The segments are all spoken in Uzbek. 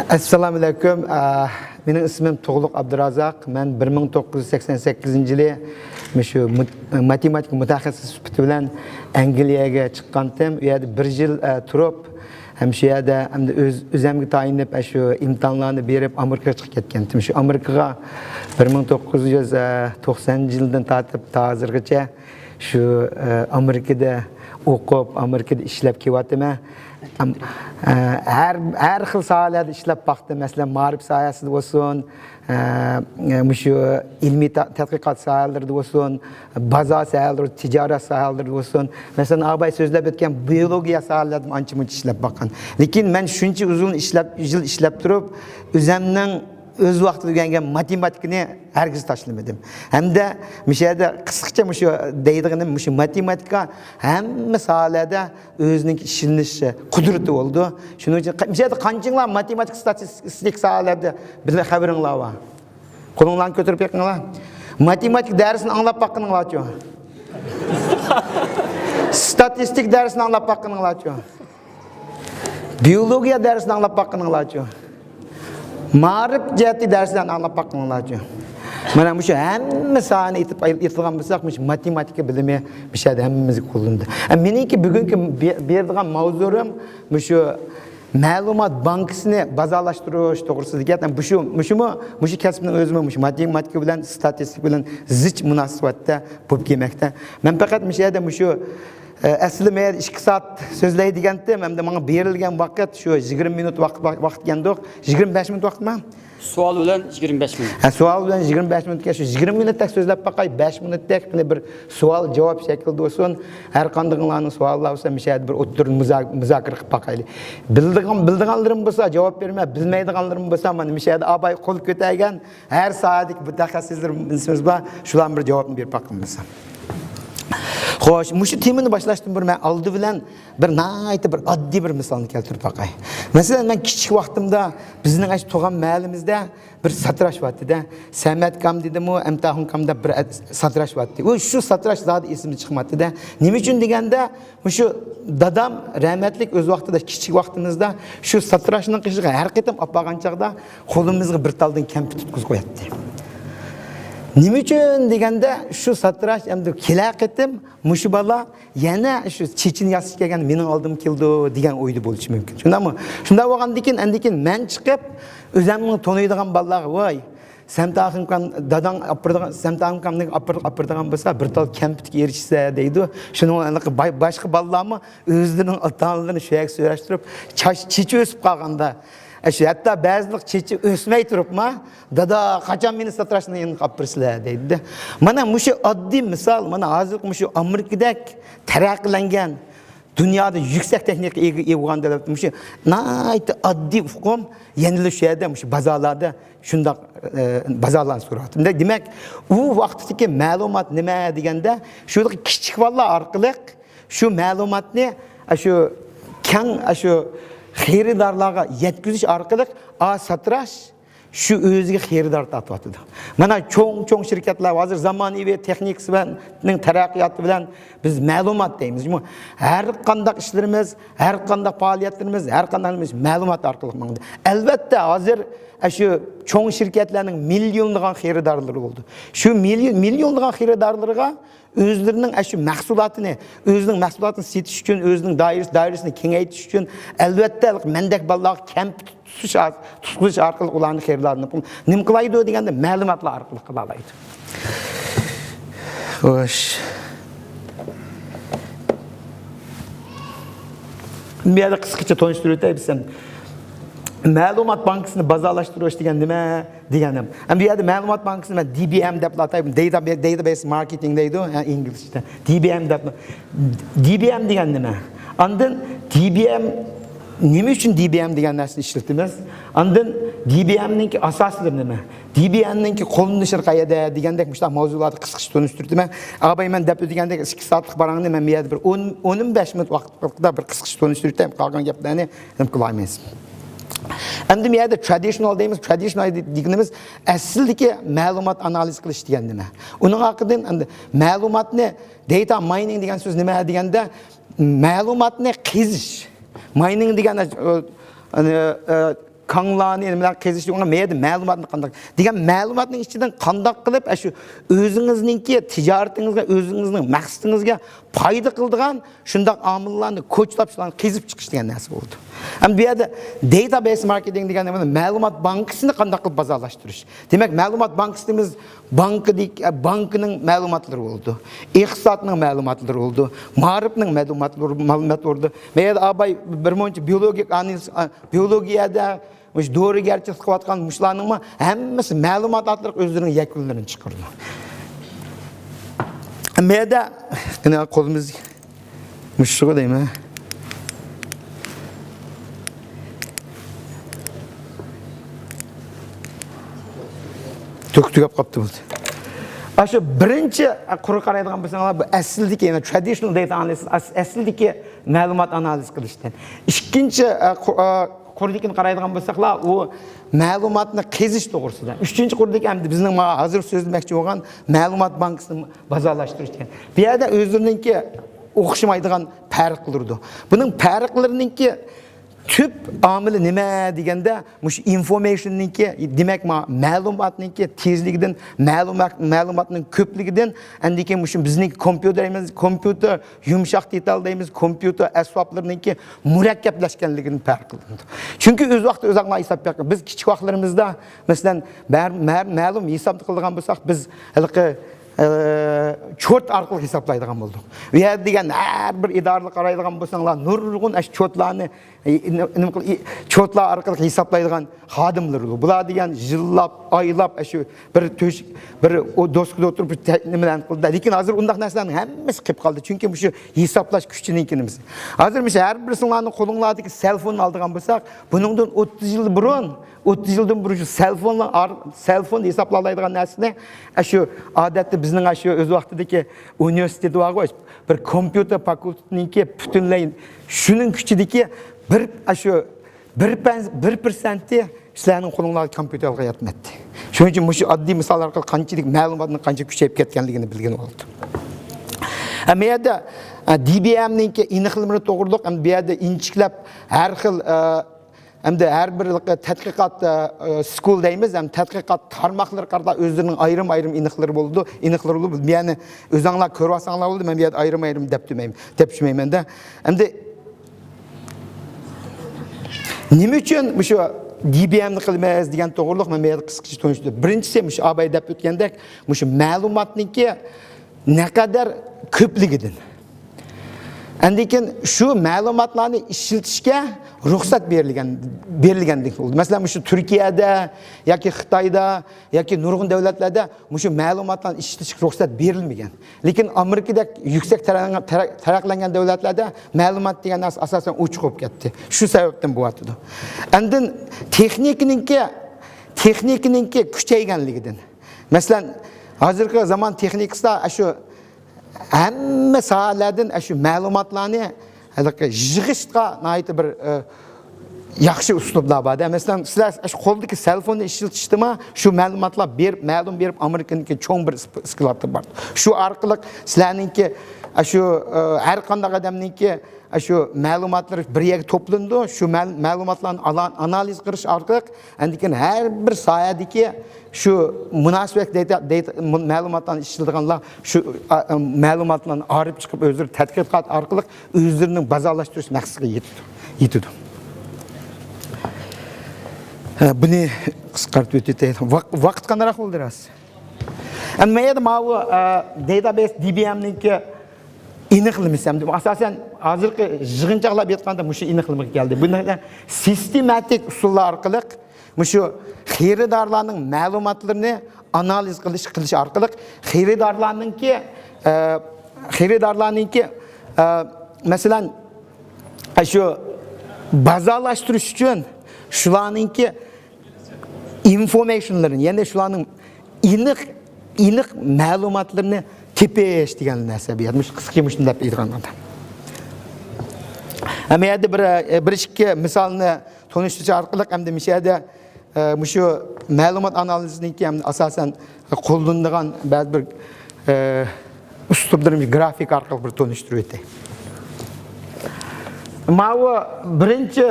Assalamu alaikum. Benim ismim Tuğluk Abdurazak. Ben 1988 yılı şu matematik mütehassıs bilen Angliyaga chiqqandim. U yerda 1 yil turib, ham shu yerda o'zimga tayinlab shu imtihonlarni berib Amerikaga chiqib ketgandim. Shu Amerikaga 1990-yildan tortib hozirgacha shu Amerikada o'qib, Amerikada ishlab kelyapman. Her xil sohalarda ishlab baktım. Mesela ma'rif sohasida bo'lsin, shu ilmiy tadqiqot sohalarida bo'lsin, bozor sohalarida, tijorat sohalarida bo'lsin. Mesela abay so'zlab o'tgan biologiya sohalarida ancha-muncha ishlab bakkan. Lekin men shuncha uzun yil ishlab turib, o'zimning öz vaqtida o'rgangan matematikani hargiz tashlamadim. Hamda mishada qisqacha shu deydiganim shu matematika hamma sohalarda o'zining ishinishi qudrati bo'ldi. Shuning uchun mishada qanchalar matematik statistik sohalarda bizlar xabaringlar bor. Qo'linglarni ko'tarib yiqinglar. Matematik darsini anglab baqqaninglar-chi. Statistik darsini anglab baqqaninglar-chi. Biologiya darsini anglab baqqaninglar-chi. Ma'rif jihati darslarni anglab baqqaninglar-chi. Mana shu hamma sohani aytilgan bo'lsak, matematika bilimi bishada hammamizga qo'llanadi. Meniki bugungi beradigan mavzuim shu ma'lumot bankasini bazalashtirish to'g'risida gap. Shu kasbning o'zimi matematika bilan statistika bilan zich munosabatda bo'lib kelmoqda. Men faqat shu aslida men 2 soat so'zlaydigandim, hamda menga berilgan vaqt shu 20 minut vaqt ekandik. 25 minut vaqtmi? Savol bilan 25 minut. Savol bilan 25 minutga shu 20 minutda so'zlab baqay, 5 minutda bir savol javob shaklida bo'lsin. Har qanday savollar bo'lsa, mishada bir o'tirib muzokara qilib baqaylik. Bildiganlarim bo'lsa javob berma, bilmaydiganlarim bo'lsa, mana mishada abay qo'l ko'targan har soatlik mutaxassislar insimiz bor, shularga bir javobni berib baqamiz. Xo'sh, shu temani boshlashdan burun men oldi bilan bir oddiy bir misolni keltirib baqay. Masalan, men kichik vaqtimda bizning tug'an mahallimizda bir satrash vaqtida Samatqam dedimi, imtihonqamda bir satrash vaqti. U shu satrash zodi esimga chiqmadi-da. Nima uchun deganda, shu dadam rahmatlik o'z vaqtida kichik vaqtimizda shu satrashning qishiga har qatam olib borgan chaqda qo'limizga bir taldan kampir tutkizib qo'yatdi. Nima uchun deganda shu satrash endi kelaqetim mushu bola yana shu chechin yasish kelgan mening oldim keldi degan o'yda bo'lishi mumkin. Shundami? Shunda bo'lgandan keyin men chiqib o'zimni taniydigan bolalarga voy Samtaqimkan dadang samtaqimning apirdigan bo'lsa bir tal kampitga erishsa deydi. Shuning boshqa bolalarmi o'zlarining ota-onalarini shu yerga so'rashtirib, chechi o'sib qolganda hatta ba'zilik chechi o'smay turibmi, dada qachon meni satrashni endi qilib bersizlar deydi. Mana shu oddiy misol, mana hozir shu Amerikadek taraqqiylangan dunyoda yuksak texnika ega bo'lgan davlatda shu nayt oddiy hukm yanilish yerda shu bozorlarda shundoq bozorlarni so'rayapti. Demak, u vaqtdagi ma'lumot nima deganda, shu kichik bolalar orqali shu ma'lumotni shu keng shu xaridorlarga yetkazish orqali satrash shu o'ziga xaridor tortyapti. Mana cho'ng shirkatlar hozir zamonaviy texnikasi bilan taraqqiyoti bilan biz ma'lumot deymiz. Har qanday ishlarimiz, har qanday faoliyatlarimiz, har qanday ma'lumot orqali bo'ladi. Albatta hozir shu cho'ng shirkatlarning millionlagan xaridorlari bo'ldi. Shu millionlagan xaridorlarga o'zlarining shu mahsulotini, o'zining mahsulotini setish uchun, o'zining doirasini kengaytirish uchun albatta mendek bolalar kamp tutqizish orqali ularning xaridorlarini nima qilaydi deganda ma'lumotlar orqali qila oladi. Xo'sh. Men qisqacha tanishtirib o'tayman. Ma'lumot bankasini bazalashtirish degan nima deganim. Bu yerda ma'lumot bankasini men DBM deb atayman, database marketing deydi inglizcha. DBM degan nima? Ondan DBM nima uchun DBM degan narsani ishlatamiz? Ondan DBM ning asoslari nima? DBM ning qo'llanishi qayerda degandek mushta mavzularni qisqacha tanishtirdim. Abay men deb degandek 2 soatlik barangni men bu yerda bir 10-15 minut vaqtda bir qisqacha tanishtirdim. Qolgan gaplarni ham qilaymiz. Endi bu yerda traditional deymiz. Traditional deganimiz asldagi ma'lumot analiz qilish degan nima? Uning haqidan endi ma'lumotni data mining degan so'z nima deganda ma'lumotni qizish. Mining deganda Kanlarni bilan kezishga meydi ma'lumotni qanday degan ma'lumotning ichidan qanday qilib shu o'zingizning tijoratingizga o'zingizning maqsadingizga foyda qiladigan shunday omillarni ko'chlab shularni qezib chiqish degan narsa bo'ldi. Ham bu yerda database marketing degan ma'lumot bankasini qanday qilib bozorlashtirish. Demak, ma'lumot bankasimiz bankining ma'lumotlari bo'ldi. Iqtisodning ma'lumotlari bo'ldi. Ma'rifning ma'lumotlari bo'ldi. Men abay birmuncha biologiyada doğrugerçi sıkıvatkan muşlarının mı hemmesi malumat atlarak özlerinin yakınlarını çıkardı. Meyde yine kolumuz muşluğu değil mi? Tük kaptı buldu. Aşı birinci kuru karaydıgan bilsənglər bu əsildiki, yəni traditional data analysis, əsildiki məlumat analiz qilishdan. İkinci Kurdikini qaraydigan bo'lsaqlar, u ma'lumotni kezish to'g'risida. 3-chi hamda bizning hozir so'zlamoqchi bo'lgan ma'lumot bankasini bozorlashtirish degan. Bu yerda o'zlarininki o'xshamaydigan farqlardir. Buning farqlarininki tüp amili nima deganda, mush informationninki, demak ma'lumotninki tezligidan, ma'lumotning ko'pligidan, andiki mush bizning kompyuter yumshoq detal deymiz, kompyuter asboblarninki murakkablashganligining farqidir. Chunki o'z vaqtida o'zaqma hisob bergan. Biz kichik vaqtlarimizda, masalan, ma'lum hisob qilgan bo'lsak, biz halqi çort arqılıq hesaplaydıgan bulduk. Ve degan her bir idarlı qaraydigan bolsanglar nurg'un aş çortlarni çortlar arqılıq hesaplaydigan xodimlar bu. Bular degan yillab, oylab aş bir o doskada o'tirib nimadan qildi. Lekin hozir undaq narsalarning hammasi qilib qoldi. Chunki bu hisoplash kuchininkimiz. Hozir her birisinglarning qo'linglardagi telefonni oldigan bo'lsak, buningdan 30 yil burun 30 yıldan burun selfon hesaplaydigan narsani shu odatda bizning shu o'z vaqtidagi universitet var qo'y, bir kompyuter fakultetiniki butunlay shuning kuchidagi shu 1% sizlarning qo'lingizga kompyuterga yetmadi. Shuning uchun shu oddiy misollar orqali qanchalik ma'lumotning qancha kuchayib ketganligini bilgan bo'ldi. Bu yerda DBM'ninki aniqlari to'g'riliq, bu yerda inchiklab har xil Hem de her bir tədqiqat school deyimiz, hem tədqiqat tarmaqları qarda özlərinin ayrım-ayrım iniqləri oldu. Yəni özünlər körvasanlar oldu. Mən bir ayrım-ayrım dəpşməyim də. Hem de nima üçün şu DBM'ni qilmayız degan to'g'riliq men bu qisqacha tushuntirdim. Birinchisi şu abay deb o'tgandek, şu ma'lumotniki naqadar ko'pligidan. Andikin şu ma'lumotlarni ishlatishga ruxsat berilgandek bo'ldi. Masalan, şu Turkiyada yoki Xitoyda yoki nurg'un davlatlarda şu ma'lumotlarni ishlatishga ruxsat berilmagan. Lekin Amerikada yuksak taraqqiylangan davlatlarda ma'lumot degan narsa asosan ochiq bo'lib ketdi. Shu sababdan bo'lyapti. Andin texnikininki kuchayganligidan. Masalan, hozirgi zamon texnikasida shu hamma sohalardan shu ma'lumotlarni yig'ishga naytı bir yaxshi uslublar bor. Masalan, sizlar qo'ldagi telefonni ishlatishdimi, shu ma'lumotlar ma'lum berib Amerikaniki cho'ng bir skillati bor. Shu orqali sizlarningki shu har qanday odamningki shu ma'lumotlar bir yerga to'plandi, shu ma'lumotlarni analiz qilish orqali andikin har bir sohadagi şu münasibet ma'lumotlarni ishladiganlar shu ma'lumotlarni olib chiqib o'zlari tadqiqot orqali o'zlarining bozorlashtirish maqsadiga yetdi. Buni qisqartib o'taylik. Vaqt qanday bo'ldiras? Amma endi bu database DBM'ninki iniqlimiz ham asosan hozirgi yig'inchoqlab aytganda shu iniqlik keldi. Bunda sistematik usullar orqali şu xaridorlarning ma'lumotlarini analiz qilish orqali xaridorlarninki masalan shu bozorlashtirish uchun shularninki informationlarini, ya'ni shularning aniq ma'lumotlarini tepish degan narsa bu yerda qisqacha shunday aytganda. Ama yerda bir ikki misolni tanıştırıcı orqali hamda mishada şu ma'lumot analizininki ham asosan qo'llanilgan ba'zi bir uslublarni grafik orqali bir tanishtirib o'tay. Mana birinchi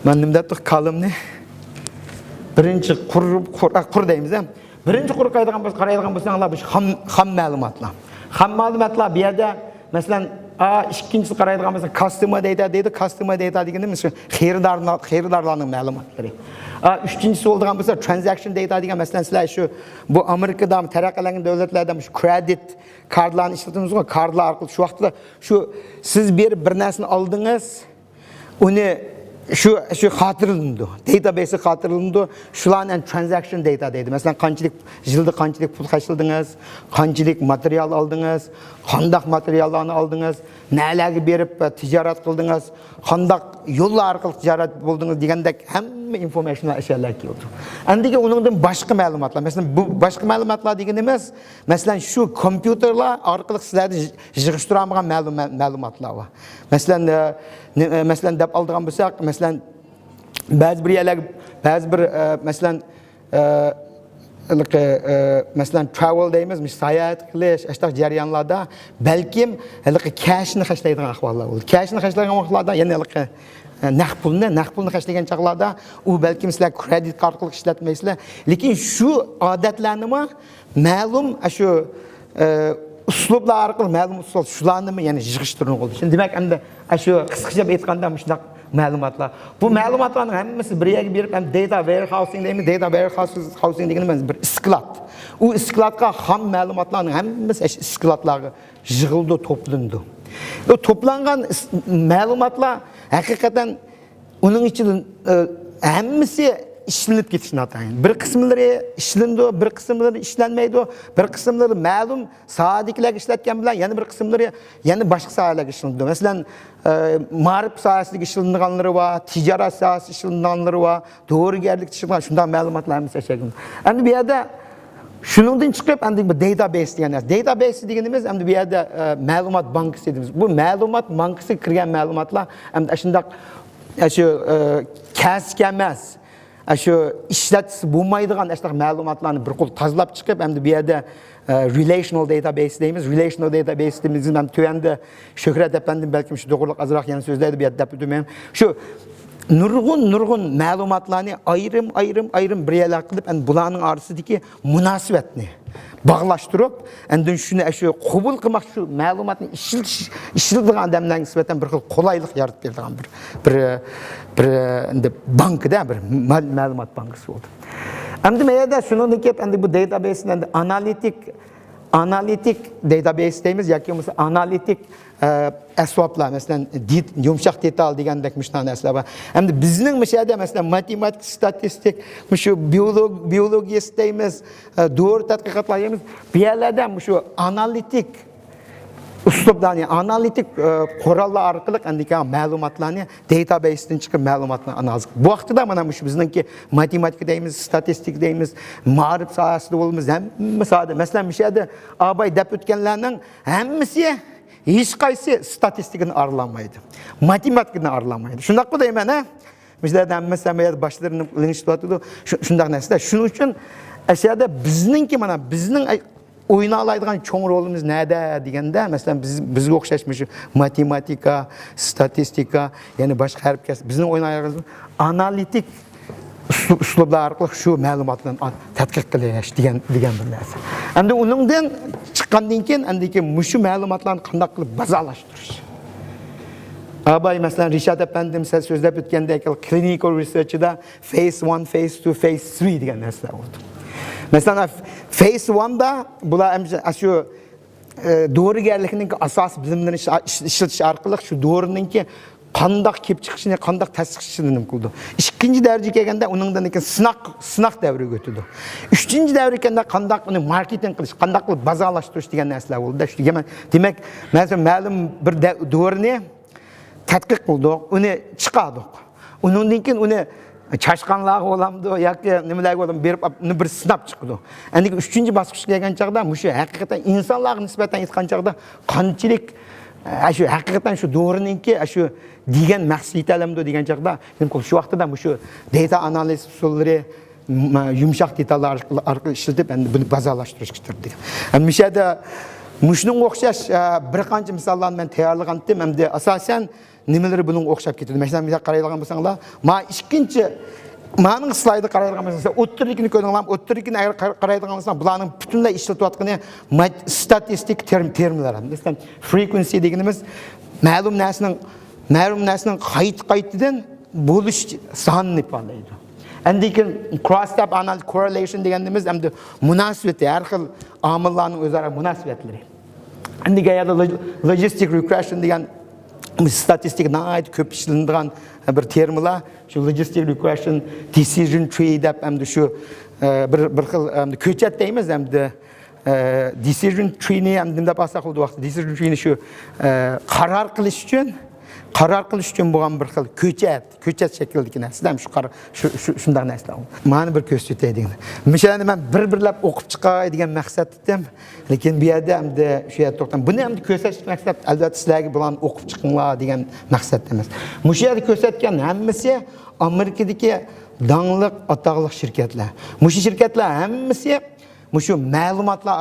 Ben nimde tuh kalımni birinci kur deymiz ham. Birinci kur qaraydigan bo'lsanglar bu ham ma'lumotlar. Ham ma'lumotlar bu yerda masalan ikkinchisi qaraydigan bo'lsa customer data deydi. Customer data deganda misol xaridorlarning ma'lumotlari. Üçüncüsü bo'ladigan bo'lsa transaction data degan masalan sizlar shu bu Amerikada taraqqiylangan davlatlarda shu credit kartlarni ishlatamiz, kartlar orqali shu vaqtda shu siz bir narsani oldingiz, uni şu xatırlandı. Database xatırlandı. Şularning transaction data deydi. Mesela yılda qanchalik pul qaşıldınız, qanchalik material aldınız, qandaq materiallarni aldınız, nelerga berib ticaret qildingiz, qandaq yo'llar orqali ticaret bo'ldingiz degandek hamma informationlar ashyalar keldi. Endiki uningdan boshqa ma'lumotlar. Mesela bu boshqa ma'lumotlar deganimiz, mesela şu kompyuterlar orqali sizlarni yig'ishtiradigan ma'lumotlar var. Mesela deb oladigan bo'lsak, mesela ba'zi bir yerlar, ba'zi bir mesela travel deymiz, sayohat qilish, ashtar jarayonlarda balkim cashni xashlaydigan ahvollar bo'ladi. Cashni xashlaydigan vaqtlarda, ya'ni naqd pulni xashlagan chaqlarda u balkim sizlar kredit kart orqali ishlatmaysizlar, lekin shu odatlarni ma'lum shu uslublar orqali ma'lum usul shularni ya'ni yig'ishtirib oldi. Şimdi demak endi shu qisqacha aytganda shunday ma'lumotlar. Bu ma'lumotlarning hammasi bir yerga berib ham data warehousing deymiz. Data warehousing deganimiz bir sklad. U skladga ham ma'lumotlarning hammasi skladlarga yig'ildi, to'plandi. Bu to'plangan ma'lumotlar haqiqatan uning ichidan hammasi işlenip ketishini atayın. Bir kısımları işlendi, bir kısımları işlenmeydi, bir kısımları ma'lum soatliklar ishlatgan bilan yana bir kısımları yana boshqa soatlarga ishlendi. Mesela ma'rif sohasida ishlanganlari va, tijorat sohasida ishlanganlari va, to'g'rigarlik ishlangan shunday ma'lumotlarimiz yashagan. Endi bu yerda shuningdan chiqib endi bu database degan narsa. Database deganimiz endi bu yerda ma'lumot bankasi deymiz. Bu ma'lumot bankasiga kirgan ma'lumotlar endi shunday shu kasb emas, şu işletisi bulmaydigan ashtar ma'lumotlarni bir qo'l tozalab chiqib, endi bu yerda relational database deymiz. Relational database deymiz. Men tövende Shuhrat efendim belki şu doğruluk azroq yana so'zlaydi bu yerda deb o'tmayman. Shu nurg'un ma'lumotlarni ayrim bir yerlar qilib, endi bularning orasidagi munosabatni bağlaştırıp, endi shuni shu qabul qilmoq shu ma'lumotni ishlatadigan odamlarga nisbatan bir xil qulaylik yaratib beradigan bir endi bankda bir ma'lumot bankasi bo'ldi. Endi bu yerda shundan kelib endi bu database endi analitik database deymiz yoki bo'lmasa analitik asboblar, mesela yumshoq detal degandek mishna narsalar bor. Endi bizning mishada mesela matematik, statistik, shu biologiya deymiz, doğru tadqiqotlar deymiz. Bu yerlarda shu analitik uslublarni, analitik qurollar orqali endiki ma'lumotlarni databasedan chiqib ma'lumotlarni analiz. Bu vaqtda mana shu bizningki matematika deymiz, statistik deymiz, ma'rif sohasida bo'lamiz, hamma sohada. Masalan, mishada abay deb o'tganlarning hammasi hech qaysi statistikani aralamaydi. Matematikani aralamaydi. Shundaq deyman, ha? Bizlardan mesela başlarını linçlatdı. Şundaq narsalar. Shuning uchun aslida bizningki mana bizning o'ynalaydigan cho'ng rolimiz nada deganda, masalan bizga o'xshashmish matematika, statistika, ya'ni boshqa harf kasb bizning o'ynalaydigan analitik uslublar orqali shu ma'lumotlarni tadqiq qilish degan bir narsa. Endi uningdan chiqqandan keyin endiki shu ma'lumotlarni qanday qilib bazalashtirish. Abay mesela Rishad efendim siz so'zlab o'tgandek clinical research'da phase 1, phase 2, phase 3 degan narsalar bo'ldi. Mesela phase 1'da bular shu doğrugarlikning asos bilimlarini ishlatish orqali shu doğruninki qandaq kelib chiqishini, qandaq tasdiqlashini qildi. Ikkinchi darajaga kelganda uningdan keyin sinoq davriga o'tdi. Uchinchi davriga kelganda qandaq uni marketing qilish, qandaq qilib bazalashtirish degan narsalar bo'ldi. Shu demak, mesela ma'lum bir doğruni tadqiq qildik, uni chiqardik. Undan keyin uni chashqanlar olamdi yoki nimalarga olam berib bir sinab chiqdi. Endi 3-bosqichga kelgan chaqda shu haqiqatan insonlarga nisbatan aytgan chaqda qanchalik shu haqiqatan shu doğruninki shu degan maqsad yetalamdi degan chaqda shu vaqtda shu data analiz usullari yumshoq detallar orqali ishlatib endi buni bazalashtirish kerak. Mishada Muşunun o'xshash bir qancha misollarni men tayyorlagan edim. Hamda asosan nimalar buning o'xshab ketadi. Masalan, qaraydigan bo'lsanglar, men ikkinchi Ma'ning slaydga qaraydigan bo'lsangiz, o'ttirlikni ko'ringlar, o'ttirlikni agar qaraydigan bo'lsangiz, bularning butunlay ishlatayotgani statistik termlar. Masalan, frequency deganimiz ma'lum narsaning qayt-qaytidan bo'lish sonini ifodalaydi. Endi cross-step analysis correlation deganimiz hamda munosabat, har xil omillarning o'zaro munosabatlari. Endi qayerda logistic regression degan statistik nəhayət köp işlənilən bir termlar, şu logistic regression, decision tree deb hamda şu bir xil köçət deyimiz hamda decision tree-ni hamda basaq oldu vaqtda decision tree-ni şu qarar qilish uchun bo'lgan bir xil köçət şəkildəki narsa. Shunday narsa. Məni bir ko'rsataydigan. Masalan, men bir-birlab o'qib chiqay degan maqsad etdim. Lekin bu yerda hamda shu yerda to'xtam. Buni hamda ko'rsatish maqsad albatta sizlarga bilan o'qib chiqinglar degan maqsad emas. Mushu yerda ko'rsatgan hammasi Amerikadagi dangliq ataqliq shirkatlar. Mushu shirkatlar hammasi mushu ma'lumotlar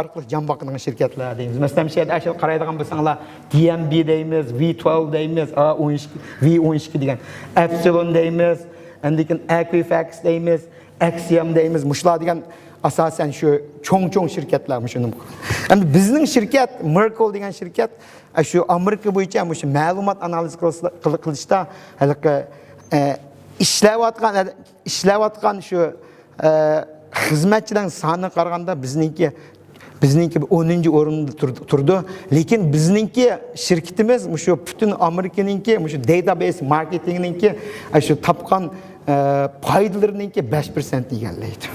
orqali jon boqadigan shirkatlar deymiz. Masalan, shu yerda ashul qaraydigan bo'lsanglar, DMB deymiz, V12 deymiz, A12, V12 degan, Epsilon deymiz, endikin Equifax deymiz, Axiom deymiz. Mushlar degan asosan shu cho'ng shirkatlar shuni. Endi bizning shirkat, Merkle degan shirkat, shu Amerika bo'yicha shu ma'lumot analiz qilishda ishlayotgan shu xizmatchilarning soni qaraganda bizningki 10-o'rinda turdi. Lekin bizningki shirkatimiz shu butun Amerikaninki shu database marketingninki shu topgan foydalarininki 5% egallaydi.